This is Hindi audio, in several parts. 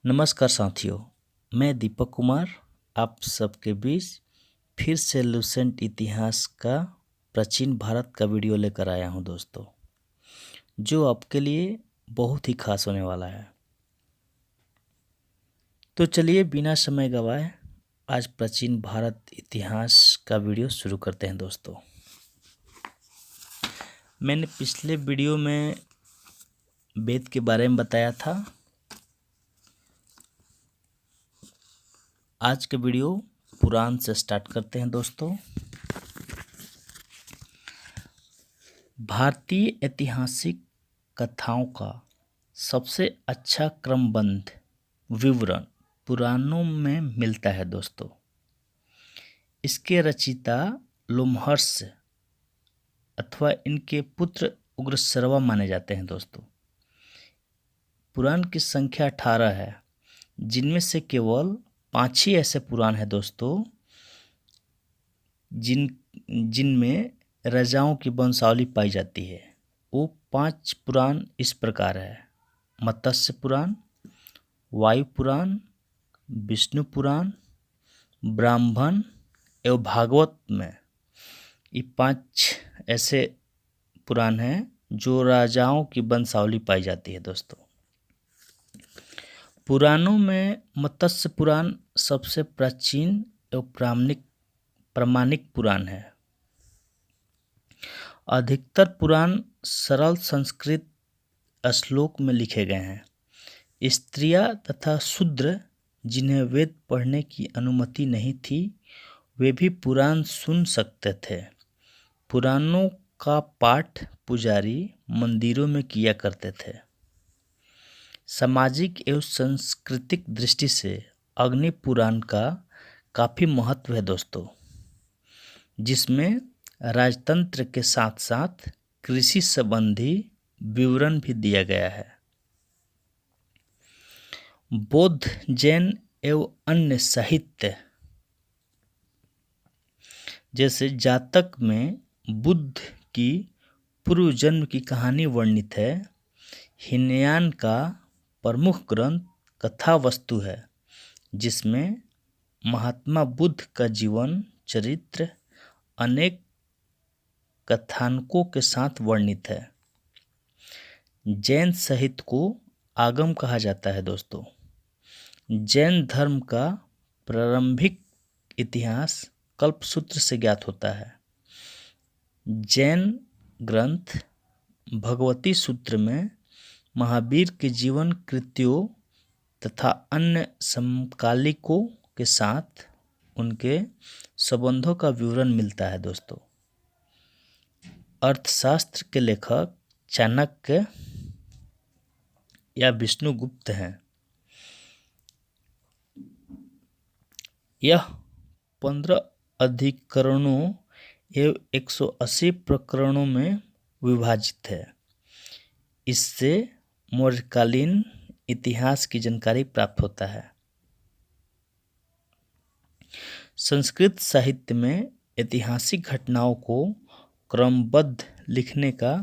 नमस्कार साथियों, मैं दीपक कुमार आप सबके बीच फिर से लुसेंट इतिहास का प्राचीन भारत का वीडियो लेकर आया हूं दोस्तों, जो आपके लिए बहुत ही खास होने वाला है। तो चलिए बिना समय गवाए आज प्राचीन भारत इतिहास का वीडियो शुरू करते हैं दोस्तों। मैंने पिछले वीडियो में वेद के बारे में बताया था। आज के वीडियो पुराण से स्टार्ट करते हैं दोस्तों। भारतीय ऐतिहासिक कथाओं का सबसे अच्छा क्रमबद्ध विवरण पुराणों में मिलता है दोस्तों। इसके रचयिता लोमहर्ष अथवा इनके पुत्र उग्रश्रवा माने जाते हैं दोस्तों। पुराण की संख्या 18 है, जिनमें से केवल 5 ही ऐसे पुराण हैं दोस्तों जिनमें राजाओं की वंशावली पाई जाती है। वो 5 पुराण इस प्रकार है: मत्स्य पुराण, वायु पुराण, विष्णु पुराण, ब्राह्मण एवं भागवत में। ये 5 ऐसे पुराण हैं जो राजाओं की वंशावली पाई जाती है दोस्तों। पुराणों में मत्स्य पुराण सबसे प्राचीन एवं प्रामाणिक पुराण है। अधिकतर पुराण सरल संस्कृत श्लोक में लिखे गए हैं। स्त्रियां तथा शूद्र जिन्हें वेद पढ़ने की अनुमति नहीं थी, वे भी पुराण सुन सकते थे। पुराणों का पाठ पुजारी मंदिरों में किया करते थे। सामाजिक एवं सांस्कृतिक दृष्टि से अग्नि पुराण का काफ़ी महत्व है दोस्तों, जिसमें राजतंत्र के साथ साथ कृषि संबंधी विवरण भी दिया गया है। बौद्ध, जैन एवं अन्य साहित्य जैसे जातक में बुद्ध की पूर्व जन्म की कहानी वर्णित है। हीनयान का प्रमुख ग्रंथ कथा वस्तु है, जिसमें महात्मा बुद्ध का जीवन चरित्र अनेक कथानकों के साथ वर्णित है। जैन साहित्य को आगम कहा जाता है दोस्तों। जैन धर्म का प्रारंभिक इतिहास कल्पसूत्र से ज्ञात होता है। जैन ग्रंथ भगवती सूत्र में महावीर के जीवन कृत्यों तथा अन्य समकालिकों के साथ उनके संबंधों का विवरण मिलता है दोस्तों। अर्थशास्त्र के लेखक चाणक्य या विष्णुगुप्त हैं। यह 15 अधिकरणों एवं 180 प्रकरणों में विभाजित है। इससे मौर्यकालीन इतिहास की जानकारी प्राप्त होता है। संस्कृत साहित्य में ऐतिहासिक घटनाओं को क्रमबद्ध लिखने का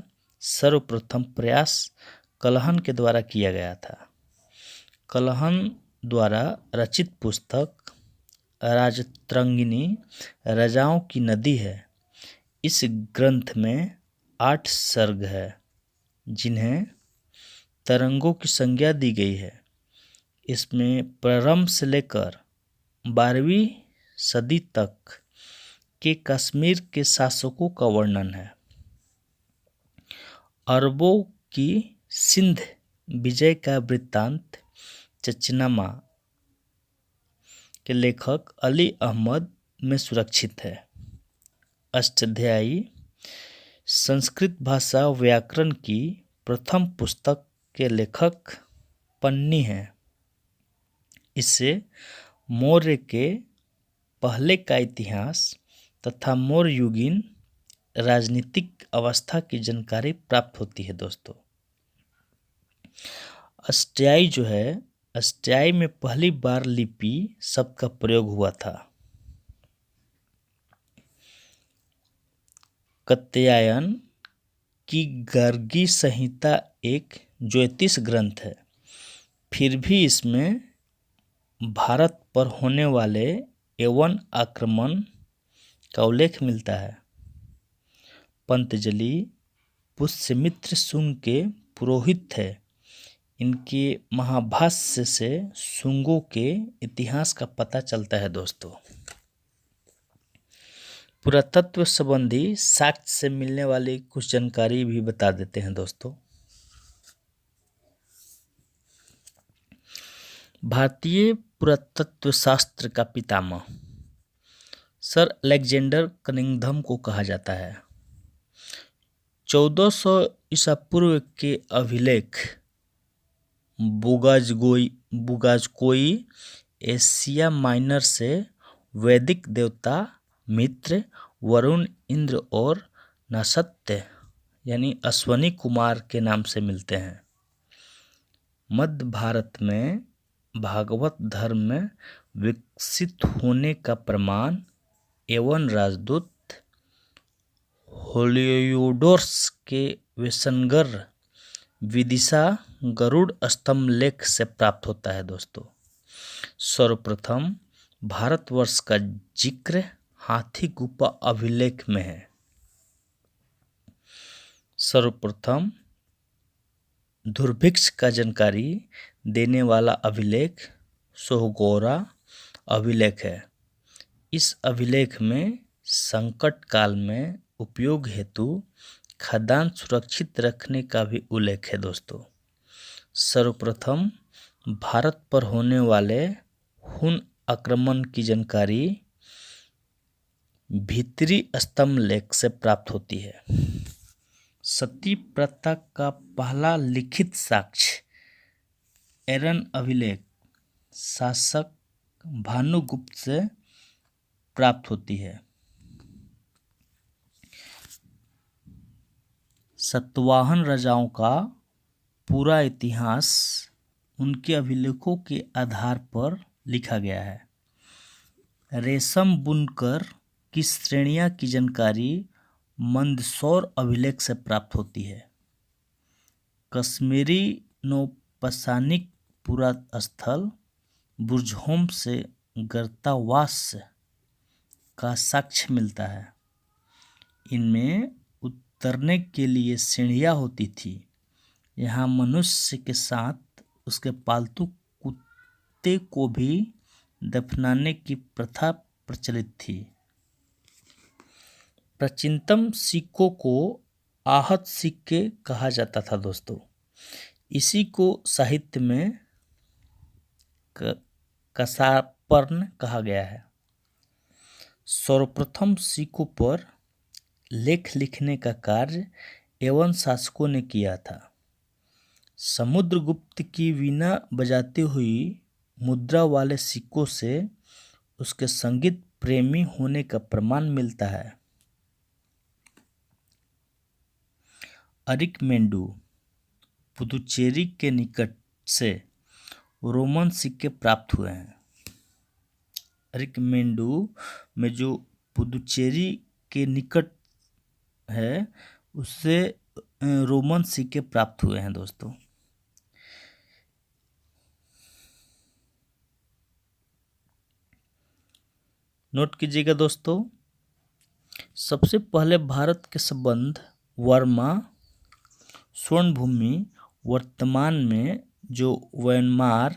सर्वप्रथम प्रयास कलहन के द्वारा किया गया था। कलहन द्वारा रचित पुस्तक राजतरंगिणी राजाओं की नदी है। इस ग्रंथ में 8 सर्ग है, जिन्हें तरंगों की संज्ञा दी गई है। इसमें प्रारंभ से लेकर 12वीं सदी तक के कश्मीर के शासकों का वर्णन है। अरबों की सिंध विजय का वृत्तांत चचनामा के लेखक अली अहमद में सुरक्षित है। अष्टाध्यायी संस्कृत भाषा व्याकरण की प्रथम पुस्तक के लेखक पन्नी हैं। इससे मौर्य के पहले का इतिहास तथा मौर्य युगीन राजनीतिक अवस्था की जानकारी प्राप्त होती है दोस्तों। अष्टाध्यायी जो है, अष्टाध्यायी में पहली बार लिपि शब्द का प्रयोग हुआ था। कात्यायन की गार्गी संहिता एक ज्योतिष ग्रंथ है, फिर भी इसमें भारत पर होने वाले यवन आक्रमण का उल्लेख मिलता है। पंतजलि पुष्यमित्र शुंग के पुरोहित थे। इनके महाभाष्य से शुंगों के इतिहास का पता चलता है दोस्तों। पुरातत्व संबंधी साक्ष्य से मिलने वाली कुछ जानकारी भी बता देते हैं दोस्तों। भारतीय पुरातत्व शास्त्र का पितामह सर अलेक्जेंडर कनिंघम को कहा जाता है। 1400 ईसा पूर्व के अभिलेख बुगाजकोई एशिया माइनर से वैदिक देवता मित्र, वरुण, इंद्र और नक्षत्र यानी अश्वनी कुमार के नाम से मिलते हैं। मध्य भारत में भागवत धर्म में विकसित होने का प्रमाण यवन राजदूत हेलियोडोरस के वेशनगर विदिशा गरुड़ स्तंभ लेख से प्राप्त होता है दोस्तों। सर्वप्रथम भारतवर्ष का जिक्र हाथी गुफा अभिलेख में है। सर्वप्रथम दुर्भिक्ष का जानकारी देने वाला अभिलेख सोहगोरा अभिलेख है। इस अभिलेख में संकट काल में उपयोग हेतु खाद्यान्न सुरक्षित रखने का भी उल्लेख है दोस्तों। सर्वप्रथम भारत पर होने वाले हुन आक्रमण की जानकारी भीतरी स्तंभ लेख से प्राप्त होती है। सती प्रथा का पहला लिखित साक्ष्य एरन अभिलेख शासक भानुगुप्त से प्राप्त होती है। सतवाहन राजाओं का पूरा इतिहास उनके अभिलेखों के आधार पर लिखा गया है। रेशम बुनकर की श्रेणियां की जानकारी मंदसौर अभिलेख से प्राप्त होती है। कश्मीरी नौपसानिक पुरास्थल बुर्जहोम से गर्तावास का साक्ष्य मिलता है। इनमें उतरने के लिए सीढ़ियाँ होती थी। यहाँ मनुष्य के साथ उसके पालतू कुत्ते को भी दफनाने की प्रथा प्रचलित थी। प्राचीनतम सिक्कों को आहत सिक्के कहा जाता था दोस्तों। इसी को साहित्य में कसापर्ण कहा गया है। सर्वप्रथम सिक्कों पर लेख लिखने का कार्य यवन शासकों ने किया था। समुद्रगुप्त की वीणा बजाती हुई मुद्रा वाले सिक्कों से उसके संगीत प्रेमी होने का प्रमाण मिलता है। अरिकमेंडू पुदुचेरी के निकट से रोमन सिक्के प्राप्त हुए हैं। अरिकमेंडू में जो पुदुचेरी के निकट है उससे रोमन सिक्के प्राप्त हुए हैं दोस्तों। नोट कीजिएगा दोस्तों, सबसे पहले भारत के संबंध वर्मा स्वर्णभूमि वर्तमान में जो म्यांमार,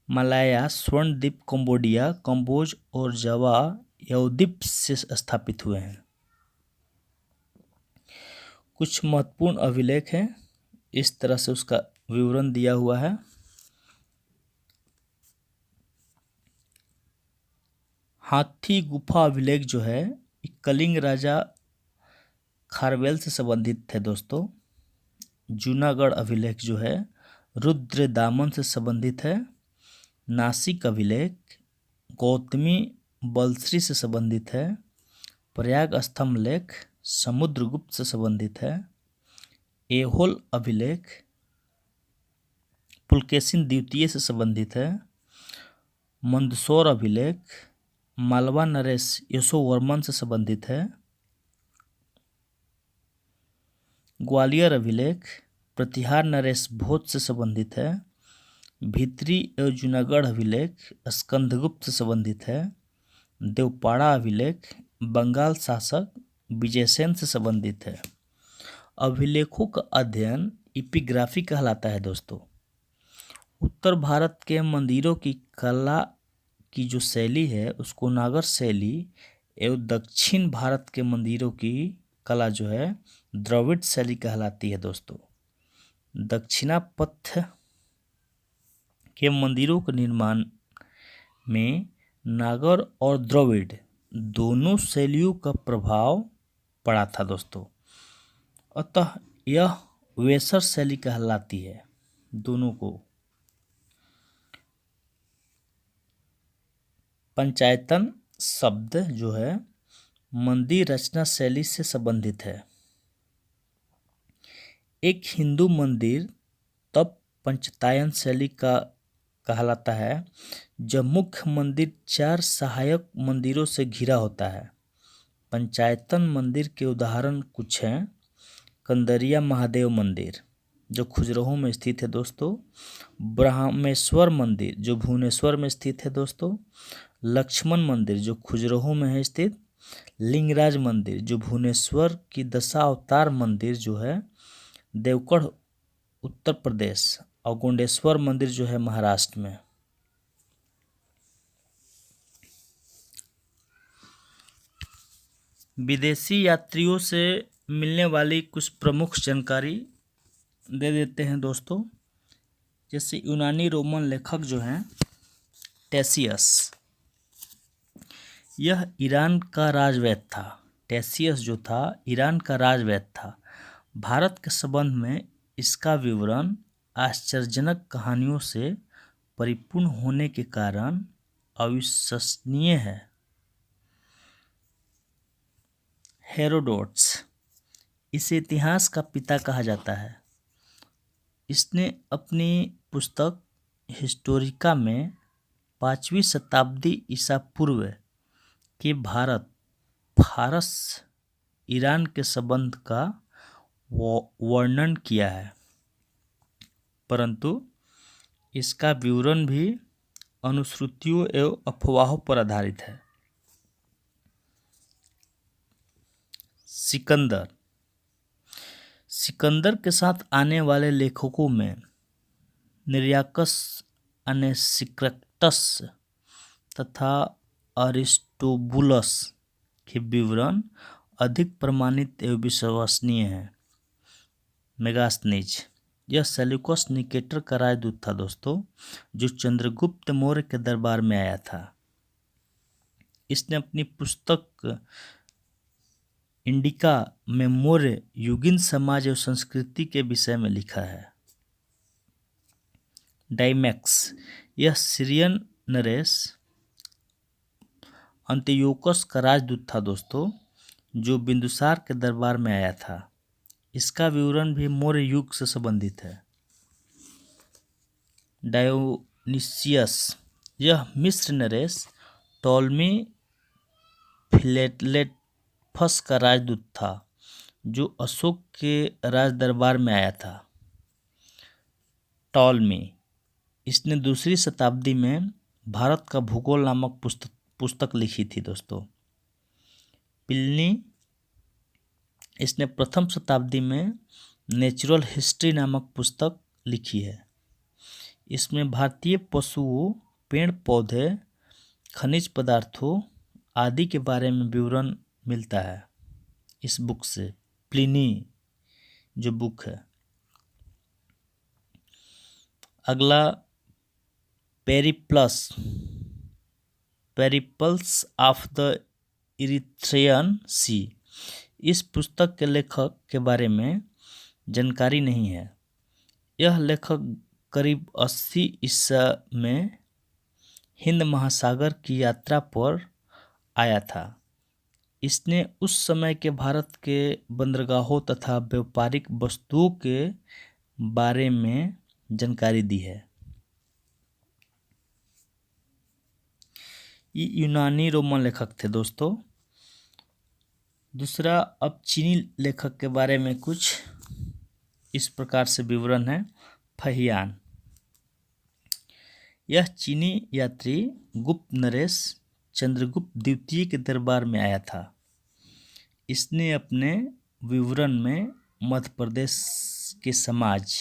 मलाया, स्वर्णद्वीप, कंबोडिया, कंबोज और जावा यवद्वीप से स्थापित हुए हैं। कुछ महत्वपूर्ण अभिलेख हैं, इस तरह से उसका विवरण दिया हुआ है। हाथी गुफा अभिलेख जो है कलिंग राजा खारवेल से संबंधित थे दोस्तों। जूनागढ़ अभिलेख जो है रुद्र दामन से संबंधित है। नासिक अभिलेख गौतमी बलश्री से संबंधित है। प्रयाग स्तंभ लेख समुद्रगुप्त से संबंधित है। एहोल अभिलेख पुलकेशिन द्वितीय से संबंधित है। मंदसौर अभिलेख मालवा नरेश यशोवर्मन से संबंधित है। ग्वालियर अभिलेख प्रतिहार नरेश भोज से संबंधित है। भीतरी एवं जूनागढ़ अभिलेख स्कंदगुप्त से संबंधित है। देवपाड़ा अभिलेख बंगाल शासक विजयसेन से संबंधित है। अभिलेखों का अध्ययन इपिग्राफी कहलाता है दोस्तों। उत्तर भारत के मंदिरों की कला की जो शैली है उसको नागर शैली एवं दक्षिण भारत के मंदिरों की कला जो है द्रविड़ शैली कहलाती है दोस्तों। दक्षिणापथ के मंदिरों के निर्माण में नागर और द्रविड़ दोनों शैलियों का प्रभाव पड़ा था दोस्तों। अतः यह वेसर शैली कहलाती है दोनों को। पंचायतन शब्द जो है मंदिर रचना शैली से संबंधित है। एक हिंदू मंदिर तब पंचतायन शैली का कहलाता है जब मुख्य मंदिर 4 सहायक मंदिरों से घिरा होता है। पंचायतन मंदिर के उदाहरण कुछ हैं। कंदरिया महादेव मंदिर जो खजुराहो में स्थित है दोस्तों। ब्रह्मेश्वर मंदिर जो भुवनेश्वर में स्थित है दोस्तों। लक्ष्मण मंदिर जो खजुराहो में है स्थित। लिंगराज मंदिर जो भुवनेश्वर की दशावतार मंदिर जो है देवगढ़ उत्तर प्रदेश। और गोंडेश्वर मंदिर जो है महाराष्ट्र में। विदेशी यात्रियों से मिलने वाली कुछ प्रमुख जानकारी दे देते हैं दोस्तों। जैसे यूनानी रोमन लेखक जो हैं टेसियस, यह ईरान का राजवैद्य था। टेसियस जो था ईरान का राजवैद्य था। भारत के संबंध में इसका विवरण आश्चर्यजनक कहानियों से परिपूर्ण होने के कारण अविश्वसनीय है। हेरोडोट्स, इसे इतिहास का पिता कहा जाता है। इसने अपनी पुस्तक हिस्टोरिका में 5वीं शताब्दी ईसा पूर्व के भारत फारस ईरान के संबंध का वर्णन किया है, परंतु इसका विवरण भी अनुश्रुतियों एवं अफवाहों पर आधारित है। सिकंदर के साथ आने वाले लेखकों में निरियाकस, अनेसिक्राटस तथा अरिस्टोबुलस के विवरण अधिक प्रमाणित एवं विश्वसनीय हैं। मेगास्थनीज, यह सेल्यूकस निकेटर का राजदूत था दोस्तों जो चंद्रगुप्त मौर्य के दरबार में आया था। इसने अपनी पुस्तक इंडिका में मौर्य युगीन समाज एवं संस्कृति के विषय में लिखा है। डाइमैक्स, यह सीरियन नरेश अंत्योकस का राजदूत था दोस्तों जो बिंदुसार के दरबार में आया था। इसका विवरण भी मौर्य युग से संबंधित है। डायोनिसियस, यह मिस्र नरेश टॉलमी फिलेटलेटफस का राजदूत था जो अशोक के राज दरबार में आया था। टॉलमी, इसने 2री शताब्दी में भारत का भूगोल नामक पुस्तक लिखी थी दोस्तों। प्लिनी, इसने 1म शताब्दी में नेचुरल हिस्ट्री नामक पुस्तक लिखी है। इसमें भारतीय पशुओं, पेड़ पौधे, खनिज पदार्थों आदि के बारे में विवरण मिलता है इस बुक से। प्लिनी जो बुक है। अगला पेरिपल्स ऑफ द इरिथ्रियन सी। इस पुस्तक के लेखक के बारे में जानकारी नहीं है। यह लेखक करीब 80 ईसा में हिंद महासागर की यात्रा पर आया था। इसने उस समय के भारत के बंदरगाहों तथा व्यापारिक वस्तुओं के बारे में जानकारी दी है। ये यूनानी रोमन लेखक थे दोस्तों। दूसरा, अब चीनी लेखक के बारे में कुछ इस प्रकार से विवरण है। फहियान, यह चीनी यात्री गुप्त नरेश चंद्रगुप्त द्वितीय के दरबार में आया था। इसने अपने विवरण में मध्य प्रदेश के समाज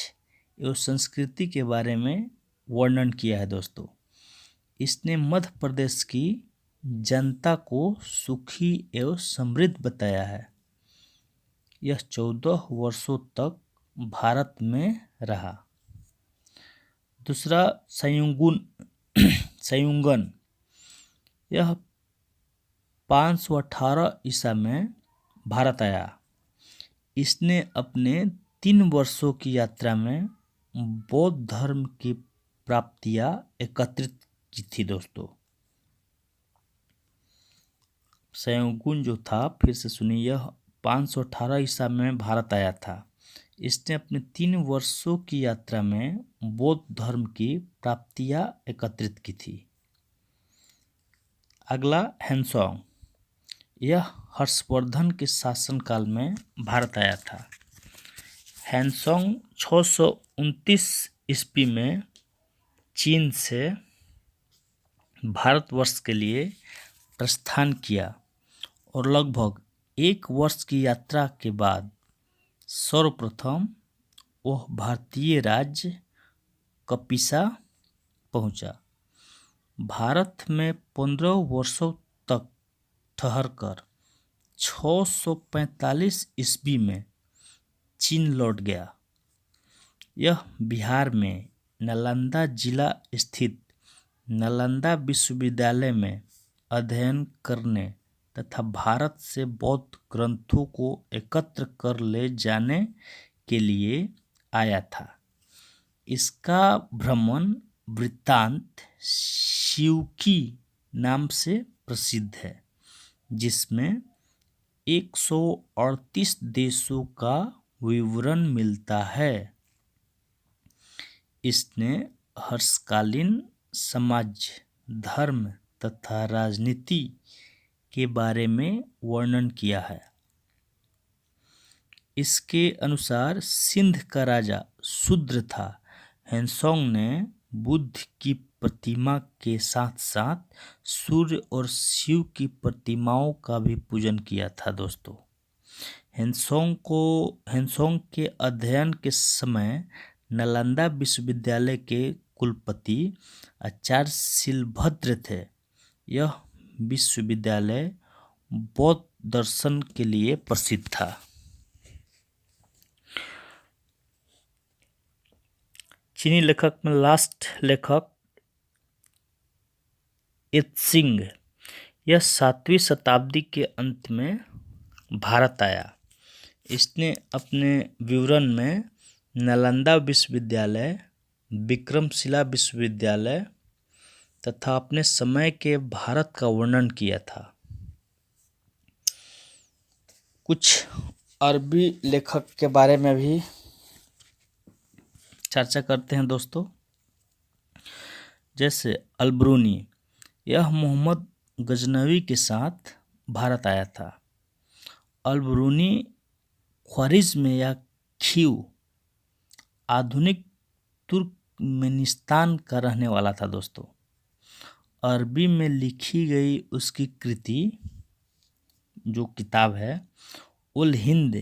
एवं संस्कृति के बारे में वर्णन किया है दोस्तों। इसने मध्य प्रदेश की जनता को सुखी एवं समृद्ध बताया है। यह 14 वर्षों तक भारत में रहा। दूसरा संयुगन, यह 518 ईसा में भारत आया। इसने अपने 3 वर्षों की यात्रा में बौद्ध धर्म की प्राप्तियां एकत्रित की थी दोस्तों। संयुगन जो था, फिर से सुनिए, यह 518 ईसा में भारत आया था। इसने अपने 3 वर्षों की यात्रा में बौद्ध धर्म की प्राप्तियां एकत्रित की थी। अगला हेनसोंग, यह हर्षवर्धन के शासनकाल में भारत आया था। हेनसोंग 629 ईस्वी में चीन से भारतवर्ष के लिए प्रस्थान किया और लगभग 1 वर्ष की यात्रा के बाद सर्वप्रथम वह भारतीय राज्य कपिसा पहुंचा। भारत में 15 वर्षों तक ठहरकर 645 ईस्वी में चीन लौट गया। यह बिहार में नालंदा जिला स्थित नालंदा विश्वविद्यालय में अध्ययन करने तथा भारत से बौद्ध ग्रंथों को एकत्र कर ले जाने के लिए आया था। इसका भ्रमण वृत्तांत शिवकी नाम से प्रसिद्ध है, जिसमें 138 देशों का विवरण मिलता है। इसने हर्षकालीन समाज, धर्म तथा राजनीति के बारे में वर्णन किया है। इसके अनुसार सिंध का राजा शूद्र था। हेनसोंग ने बुद्ध की प्रतिमा के साथ साथ सूर्य और शिव की प्रतिमाओं का भी पूजन किया था दोस्तों। हेनसोंग के अध्ययन के समय नालंदा विश्वविद्यालय के कुलपति आचार्य शिलभद्र थे। यह विश्वविद्यालय बौद्ध दर्शन के लिए प्रसिद्ध था। चीनी लेखक में लास्ट लेखक त्सिंग, यह 7वीं शताब्दी के अंत में भारत आया। इसने अपने विवरण में नालंदा विश्वविद्यालय, विक्रमशिला विश्वविद्यालय तथा अपने समय के भारत का वर्णन किया था। कुछ अरबी लेखक के बारे में भी चर्चा करते हैं दोस्तों। जैसे अल-बिरूनी, यह मोहम्मद गजनवी के साथ भारत आया था। अल-बिरूनी ख्वारिज़्म या खीव आधुनिक तुर्कमेनिस्तान का रहने वाला था दोस्तों। अरबी में लिखी गई उसकी कृति, जो किताब है, उल हिंद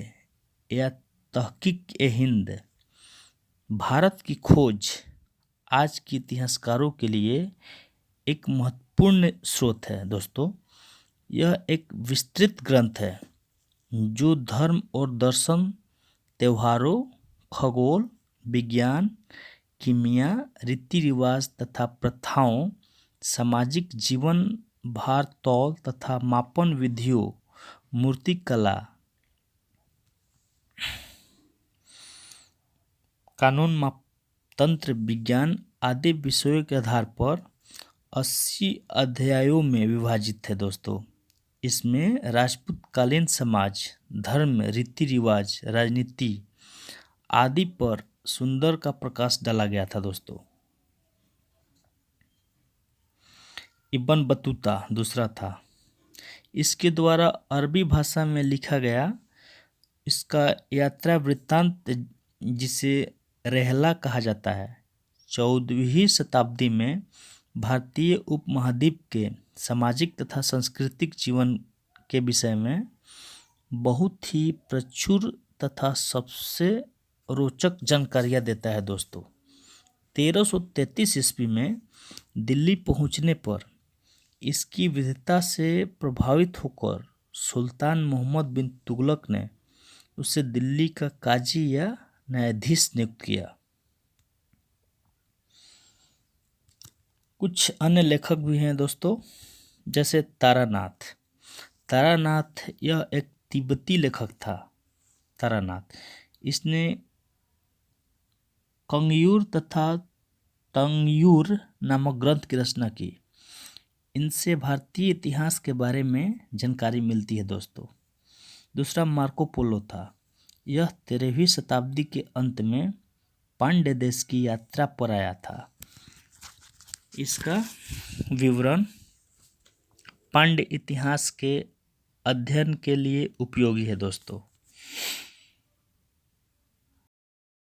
या तहकीक-ए-हिंद, भारत की खोज, आज के इतिहासकारों के लिए एक महत्वपूर्ण स्रोत है दोस्तों। यह एक विस्तृत ग्रंथ है जो धर्म और दर्शन, त्योहारों, खगोल विज्ञान, कीमिया, रीति रिवाज तथा प्रथाओं, सामाजिक जीवन, भार तौल तथा मापन विधियों, मूर्तिकला, कानून, मापतंत्र विज्ञान आदि विषयों के आधार पर 80 अध्यायों में विभाजित है दोस्तों। इसमें राजपूतकालीन समाज, धर्म, रीति रिवाज, राजनीति आदि पर सुंदर का प्रकाश डाला गया था दोस्तों। इब्न बतूता दूसरा था। इसके द्वारा अरबी भाषा में लिखा गया इसका यात्रा वृत्तांत, जिसे रहला कहा जाता है, 14वीं शताब्दी में भारतीय उपमहाद्वीप के सामाजिक तथा सांस्कृतिक जीवन के विषय में बहुत ही प्रचुर तथा सबसे रोचक जानकारियाँ देता है दोस्तों। 1333 ईस्वी में दिल्ली पहुंचने पर इसकी विविधता से प्रभावित होकर सुल्तान मोहम्मद बिन तुगलक ने उसे दिल्ली का काजी या न्यायाधीश नियुक्त किया। कुछ अन्य लेखक भी हैं दोस्तों, जैसे तारानाथ। तारानाथ यह एक तिब्बती लेखक था। तारानाथ इसने कंगयूर तथा तंगयूर नामक ग्रंथ की रचना की। इनसे भारतीय इतिहास के बारे में जानकारी मिलती है दोस्तों। दूसरा मार्को पोलो था। यह 13वीं शताब्दी के अंत में पांड्य देश की यात्रा पर आया था। इसका विवरण पांड्य इतिहास के अध्ययन के लिए उपयोगी है दोस्तों।